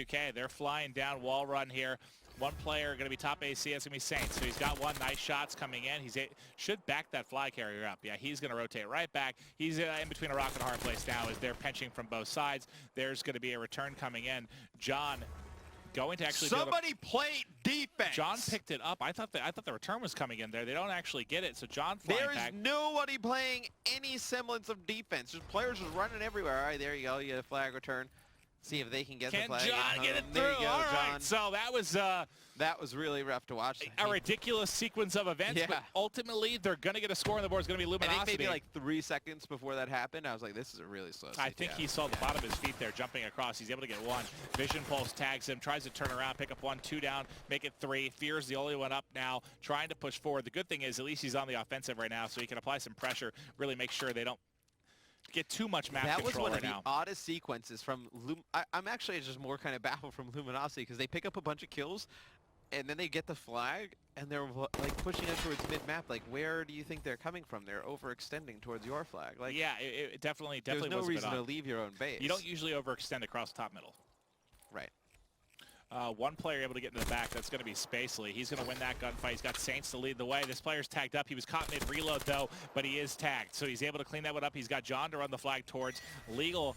H2K. They're flying down wall run here. One player going to be top AC. It's going to be Saints. So he's got one. Nice shots coming in. Should back that fly carrier up. Yeah, he's going to rotate right back. He's in between a rock and a hard place now as they're pinching from both sides. There's going to be a return coming in. John going to actually somebody play defense. John picked it up. I thought the return was coming in there. They don't actually get it. So John flying There is back. nobody playing any semblance of defense. Just players just running everywhere. All right, there you go. You get a flag return. See if they can get the flag. Can John get it through? There you go, All John. right. So that was really rough to watch. a ridiculous sequence of events, but ultimately they're going to get a score on the board. It's going to be Luminosity. I think maybe like 3 seconds before that happened, I was like, this is a really slow CTF. I think he saw the bottom of his feet there jumping across. He's able to get one. Vision Pulse tags him, tries to turn around, pick up 1, 2 down, make it 3. Fear's the only one up now, trying to push forward. The good thing is at least he's on the offensive right now, so he can apply some pressure, really make sure they don't get too much map control. That was one of the oddest sequences from I'm actually just more kind of baffled from Luminosity because they pick up a bunch of kills and then they get the flag and they're like pushing it towards mid-map. Like, where do you think they're coming from? They're overextending towards your flag. Like, yeah, it definitely there's no was a bit reason to odd. leave your own base. You don't usually overextend across top middle. Right. One player able to get into the back. That's going to be Spacely. He's going to win that gunfight. He's got Saints to lead the way. This player's tagged up. He was caught mid-reload, though, but he is tagged. So he's able to clean that one up. He's got John to run the flag towards. Legal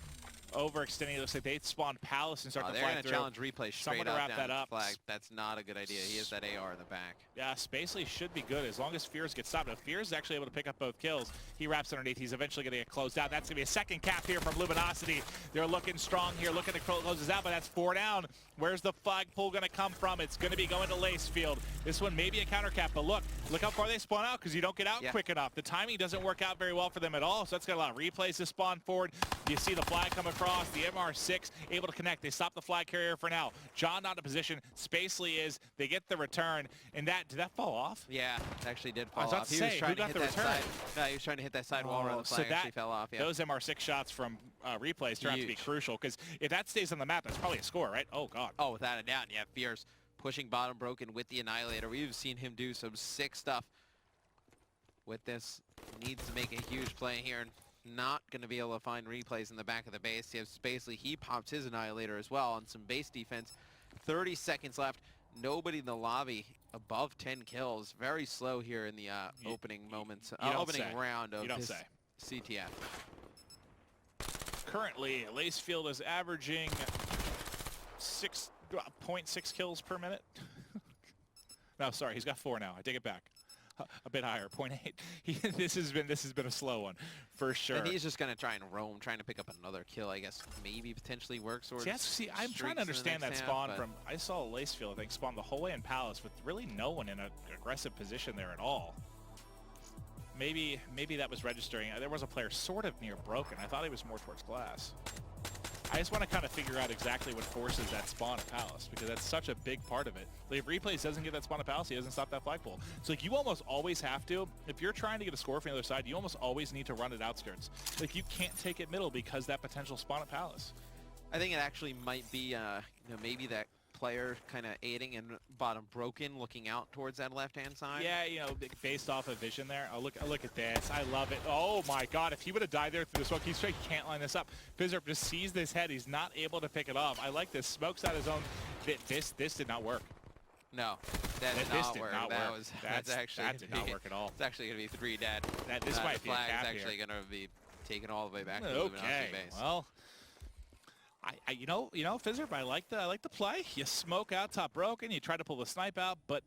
overextending. It looks like they spawned Palace and start to fly through. They're going to challenge replay straight Someone to up wrap down that the up. flag. That's not a good idea. He has that AR in the back. Yeah, Spacely should be good as long as Fears gets stopped. If Fears is actually able to pick up both kills, he wraps underneath. He's eventually going to get closed out. That's going to be a second cap here from Luminosity. They're looking strong here, looking to close this out, but that's 4 down. Where's the flag pull going to come from? It's going to be going to Lacefield. This one may be a counter cap, but look how far they spawn out because you don't get out quick enough. The timing doesn't work out very well for them at all, so that's got a lot of replays to spawn forward. You see the flag come across, the MR6 able to connect. They stop the flag carrier for now. John not in position. Spacely is. They get the return, and did that fall off? Yeah, it actually did fall I was about off. to say, was trying who to got hit the that return? side. No, he was trying to hit that side wall around the flag. So Actually fell off. Yeah. Those MR6 shots from replays turn out to be crucial because if that stays on the map, that's probably a score, right? Oh, God. Oh, without a doubt. Yeah, Fierce pushing bottom broken with the Annihilator. We've seen him do some sick stuff with this. Needs to make a huge play here and not going to be able to find replays in the back of the base. He has Spacely. He pops his Annihilator as well on some base defense. 30 seconds left. Nobody in the lobby above 10 kills. Very slow here in the opening moments. Opening round of this CTF. Currently, Lacefield is averaging 6.6 kills per minute. No, sorry, he's got 4 now. I take it back. A bit higher, 0.8. This has been a slow one for sure. And he's just gonna try and roam, trying to pick up another kill. I guess maybe potentially works. Or see, I'm trying to understand that spawn from. I saw Lacefield, I think, spawn the whole way in Palace with really no one in an aggressive position there at all. Maybe that was registering. There was a player sort of near broken. I thought he was more towards glass. I just want to kind of figure out exactly what forces that spawn at Palace because that's such a big part of it. Like if Replays doesn't get that spawn at Palace, he doesn't stop that flagpole. So like you almost always have to, if you're trying to get a score from the other side, you almost always need to run it outskirts. Like you can't take it middle because that potential spawn at Palace. I think it actually might be, maybe that player kind of aiding and bottom broken, looking out towards that left-hand side. Yeah, based off of vision there. Oh, look at this. I love it. Oh my God! If he would have died there through the smoke, he straight can't line this up. Fizzerp just sees this head. He's not able to pick it off. I like this. Smokes out his own. This did not work. No, that did not work. That did not work at all. It's actually going to be 3 dead. This might be a flag cap is actually going to be taken all the way back to the okay. base. Well. You know, Fizzerp, I like the play. You smoke out top broken, you try to pull the snipe out, but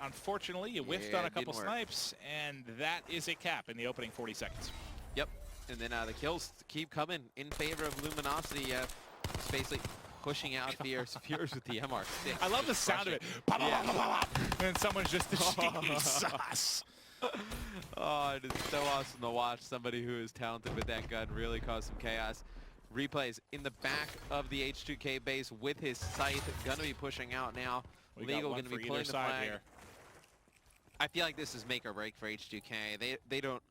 unfortunately you whiffed on a couple snipes, and that is a cap in the opening 40 seconds. Yep, and then the kills keep coming in favor of Luminosity. Basically pushing out Fierce with the MR6. I love the sound of it. Pop, pop, pop, pop, pop. And someone's just Jesus. Oh, it is so awesome to watch somebody who is talented with that gun really cause some chaos. Replays in the back of the H2K base with his scythe. Gonna be pushing out now. Legal gonna be pulling the flag. Here. I feel like this is make or break for H2K. They don't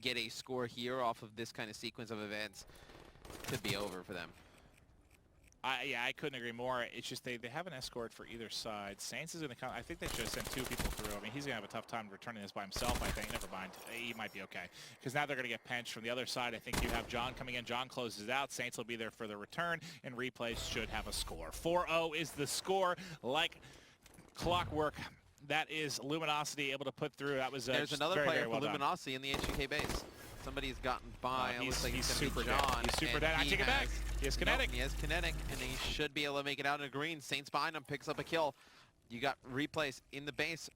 get a score here off of this kind of sequence of events. Could be over for them. Yeah, I couldn't agree more. It's just they have an escort for either side. Saints is going to come. I think they should have sent 2 people through. I mean, he's going to have a tough time returning this by himself, I think. Never mind. He might be okay. Because now they're going to get pinched from the other side. I think you have John coming in. John closes out. Saints will be there for the return, and replays should have a score. 4-0 is the score. Like clockwork, that is Luminosity able to put through. That was There's another very, player very well for done. Luminosity in the HUK base. Somebody's gotten by. It looks like he's he's super gonna be John. dead. He's super dead. I take it back. He has kinetic. Nope, he has kinetic, and he should be able to make it out in the green. Saints behind him, picks up a kill. You got replays in the base.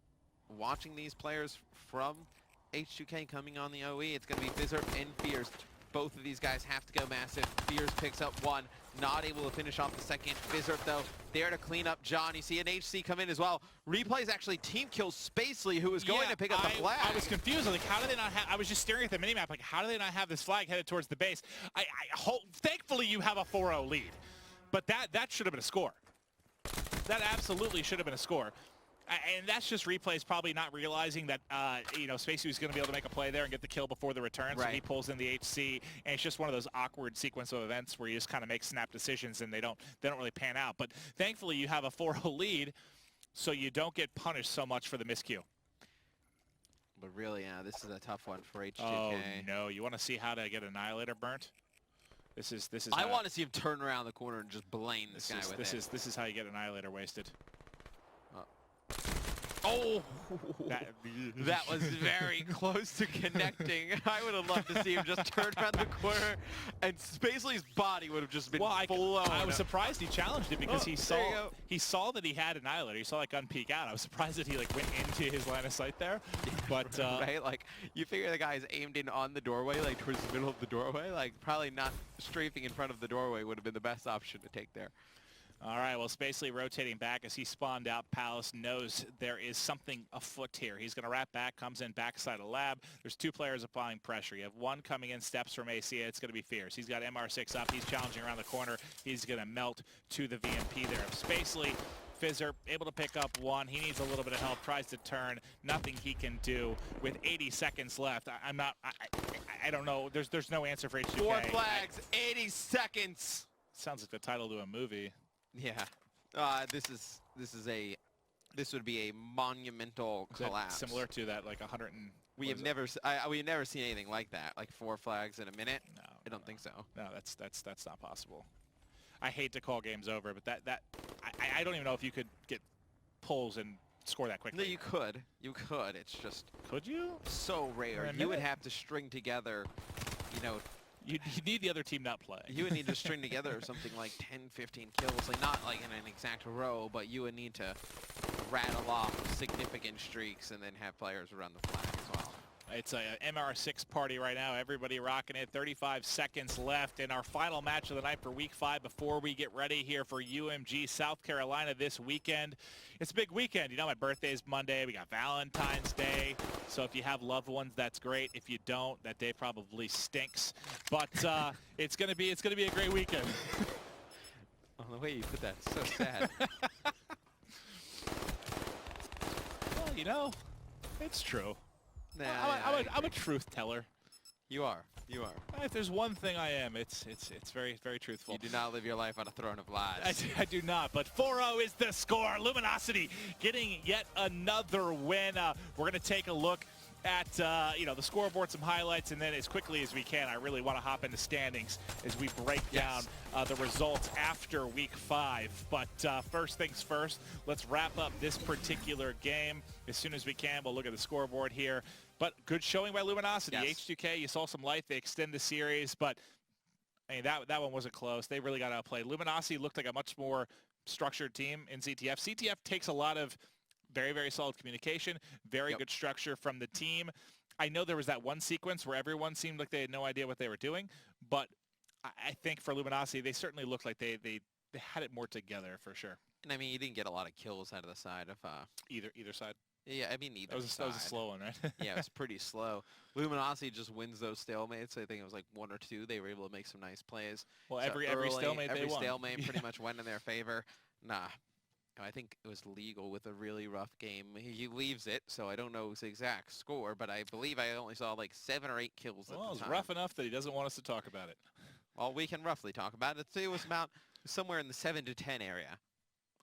Watching these players from H2K coming on the OE, it's going to be Fizzard and Fears. Both of these guys have to go massive. Fears picks up one, not able to finish off the second. Fizzard, though, there to clean up John. You see an HC come in as well. Replays actually team kills Spacely, who was going to pick up the flag. I was confused. Like, how do they not have... I was just staring at the minimap, like, how do they not have this flag headed towards the base? Thankfully, you have a 4-0 lead. But that should have been a score. That absolutely should have been a score. And that's just replays probably not realizing that, you know, Spacey was going to be able to make a play there and get the kill before the return. So he pulls in the HC, and it's just one of those awkward sequence of events where you just kind of make snap decisions and they don't really pan out. But thankfully, you have a 4-0 lead, so you don't get punished so much for the miscue. But really, yeah, this is a tough one for H2K. Oh, no. You want to see how to get Annihilator burnt? This is. I want to see him turn around the corner and just blame this guy with it. This is how you get Annihilator wasted. Oh, that was very close to connecting. I would have loved to see him just turn around the corner, and Spacely's body would have just been blown. I was surprised he challenged it because he saw that he had Annihilator. He saw that gun peek out. I was surprised that he like went into his line of sight there. But right, like you figure the guy's aimed in on the doorway, like towards the middle of the doorway, like probably not strafing in front of the doorway would have been the best option to take there. All right, well, Spacely rotating back as he spawned out. Palace knows there is something afoot here. He's going to wrap back, comes in backside of Lab. There's 2 players applying pressure. You have one coming in steps from ACA. It's going to be Fierce. He's got MR6 up. He's challenging around the corner. He's going to melt to the VMP there. Spacely, Fizzer, able to pick up one. He needs a little bit of help, tries to turn. Nothing he can do with 80 seconds left. I don't know. There's no answer for H2K. 4 flags, 80 seconds. Sounds like the title to a movie. Yeah, this would be a monumental collapse. Similar to that, like 100 and... We have never seen anything like that, like 4 flags in a minute. No, I don't think so. No, that's not possible. I hate to call games over, but I don't even know if you could get pulls and score that quickly. No, you could. You could. It's just... Could you? So rare. You would have to string together, you know... You need the other team not play. You would need to string together something like 10, 15 kills, like not like in an exact row, but you would need to rattle off significant streaks and then have players run the flag as well. It's a MR6 party right now. Everybody rocking it. 35 seconds left in our final match of the night for Week 5 before we get ready here for UMG South Carolina this weekend. It's a big weekend. You know, my birthday's Monday. We got Valentine's Day. So if you have loved ones, that's great. If you don't, that day probably stinks. But it's gonna be a great weekend. Oh, the way you put that, so sad. Well, you know, it's true. Nah, I'm a truth teller. You are. You are. If there's one thing I am, it's very, very truthful. You do not live your life on a throne of lies. I do not, but 4-0 is the score. Luminosity getting yet another win. We're going to take a look at you know, the scoreboard, some highlights, and then as quickly as we can, I really want to hop into standings as we break down the results after Week 5. But first things first, let's wrap up this particular game as soon as we can. We'll look at the scoreboard here. But good showing by Luminosity. H2K, you saw some life. They extend the series, but I mean, that one wasn't close. They really got outplayed. Luminosity looked like a much more structured team in CTF. CTF takes a lot of very, very solid communication, very good structure from the team. I know there was that one sequence where everyone seemed like they had no idea what they were doing, but I think for Luminosity, they certainly looked like they had it more together for sure. And I mean, you didn't get a lot of kills out of the side of either side. Yeah, I mean, either side. That was a slow one, right? Yeah, it was pretty slow. Luminosity just wins those stalemates. I think it was like 1 or 2. They were able to make some nice plays. Well, so every stalemate they won. Every stalemate pretty much went in their favor. Nah, I think it was legal with a really rough game. He leaves it, so I don't know his exact score, but I believe I only saw like 7 or 8 kills at the time. Well, it was rough enough that he doesn't want us to talk about it. Well, we can roughly talk about it. It was about somewhere in the 7 to 10 area.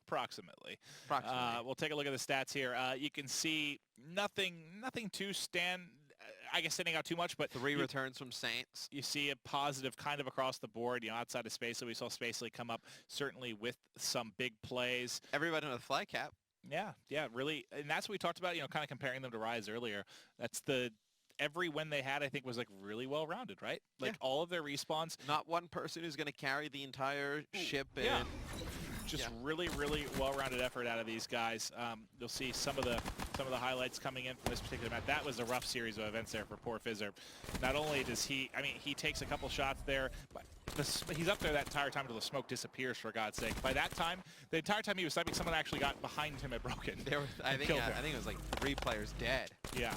Approximately. Approximately. We'll take a look at the stats here. You can see nothing too standing out too much, but 3 returns from Saints. You see a positive kind of across the board, outside of Spacely. We saw Spacely come up certainly with some big plays. Everybody on the fly cap. Yeah, really. And that's what we talked about, kind of comparing them to Rise earlier. That's every win they had, I think, was like really well-rounded, right? Like all of their respawns. Not one person who's going to carry the entire ship. And just really, really well-rounded effort out of these guys. You'll see some of the highlights coming in from this particular match. That was a rough series of events there for poor Fizzer. Not only does he takes a couple shots there, but he's up there that entire time until the smoke disappears, for God's sake. By that time, the entire time he was sniping, someone actually got behind him at Broken. I think it was like 3 players dead. Yeah.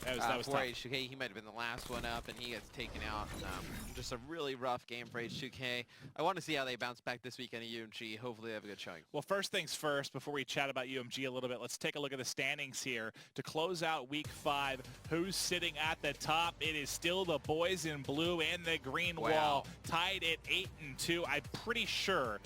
That was for tough. H2K, he might have been the last one up, and he gets taken out. Just a really rough game for H2K. I want to see how they bounce back this weekend at UMG. Hopefully they have a good showing. Well, first things first, before we chat about UMG a little bit, let's take a look at the standings here. To close out Week 5, who's sitting at the top? It is still the boys in blue and the green wall, tied at 8-2. I'm pretty sure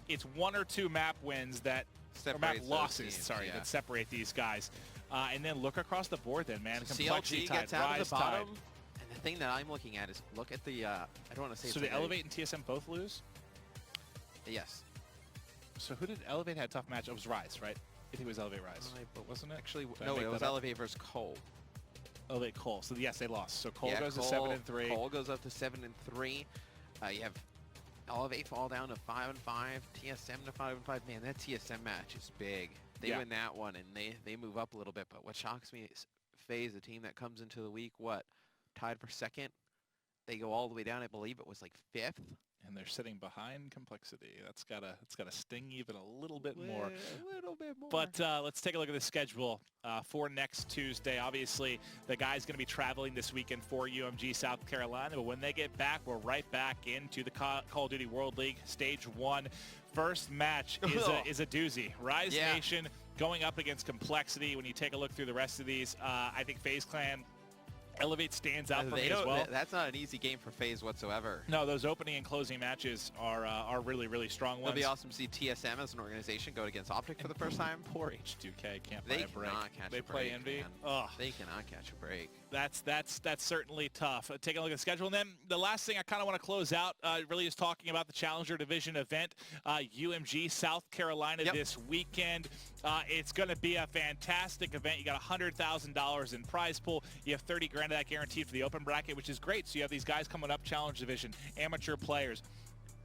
it's 1 or 2 map wins that, or map losses, that separate these guys. And then look across the board then, man. Complexity CLG tied, gets out Rise of the bottom. tied. And the thing that I'm looking at is look at the, I don't want to say So did Elevate and TSM both lose? Yes. So who did Elevate had a tough match? It was Rise, right? I think it was Elevate Rise. But wasn't it? Actually, no, it was Elevate versus Cole. Elevate Cole. So yes, they lost. So Cole goes to 7-3. Cole goes up to 7-3. You have Elevate fall down to 5-5. TSM to 5-5. Man, that TSM match is big. They win that one, and they move up a little bit. But what shocks me is FaZe, the team that comes into the week, tied for 2nd. They go all the way down. I believe it was like 5th. And they're sitting behind Complexity. That's gotta sting even a little bit more. A little bit more. But let's take a look at the schedule for next Tuesday. Obviously, the guy's going to be traveling this weekend for UMG South Carolina. But when they get back, we're right back into the Call of Duty World League Stage 1. First match is a doozy. Rise Nation going up against Complexity. When you take a look through the rest of these, I think FaZe Clan Elevate stands out for me as well. That's not an easy game for FaZe whatsoever. No, those opening and closing matches are really, really strong ones. It'll be awesome to see TSM as an organization go against Optic for the first time. Poor H2K can't buy a break. They play Envy. They cannot catch a break. That's certainly tough. Taking a look at the schedule. And then the last thing I kind of want to close out really is talking about the Challenger Division event, UMG South Carolina this weekend. It's going to be a fantastic event. You got $100,000 in prize pool. You have 30 grand of that guaranteed for the open bracket, which is great. So you have these guys coming up, Challenge Division, amateur players.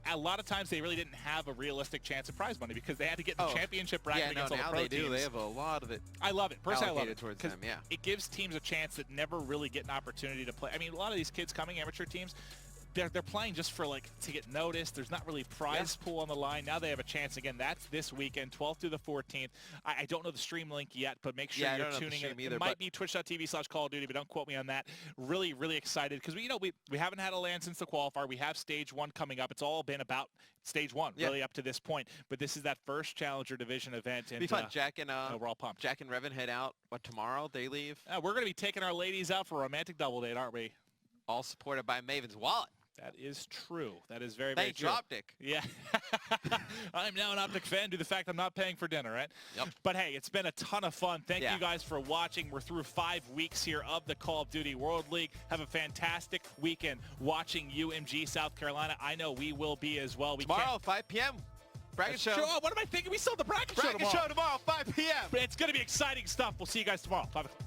A lot of times they really didn't have a realistic chance of prize money because they had to get in the championship bracket against all the pro teams. They do. They have a lot of it. I love it. Personally, I love it towards them. It gives teams a chance that never really get an opportunity to play. I mean, a lot of these kids coming, amateur teams, they're playing just for to get noticed. There's not really prize pool on the line. Now they have a chance again. That's this weekend, 12th through the 14th. I don't know the stream link yet, but make sure you're tuning in. It might be twitch.tv/Call of Duty, but don't quote me on that. Really, really excited because we haven't had a LAN since the qualifier. We have Stage 1 coming up. It's all been about Stage 1 really up to this point. But this is that first Challenger Division event. And be fun. Jack and we're all pumped. Jack and Revan head out. Tomorrow they leave. We're going to be taking our ladies out for a romantic double date, aren't we? All supported by Maven's wallet. That is true. That is very, very true. Thank you, Optic. Yeah. I'm now an Optic fan due to the fact I'm not paying for dinner, right? Yep. But hey, it's been a ton of fun. Thank you guys for watching. We're through 5 weeks here of the Call of Duty World League. Have a fantastic weekend watching UMG South Carolina. I know we will be as well. Tomorrow, 5 p.m. Bracket show. What am I thinking? We still have the bracket show tomorrow. 5 p.m. But it's going to be exciting stuff. We'll see you guys tomorrow. 5 o'clock.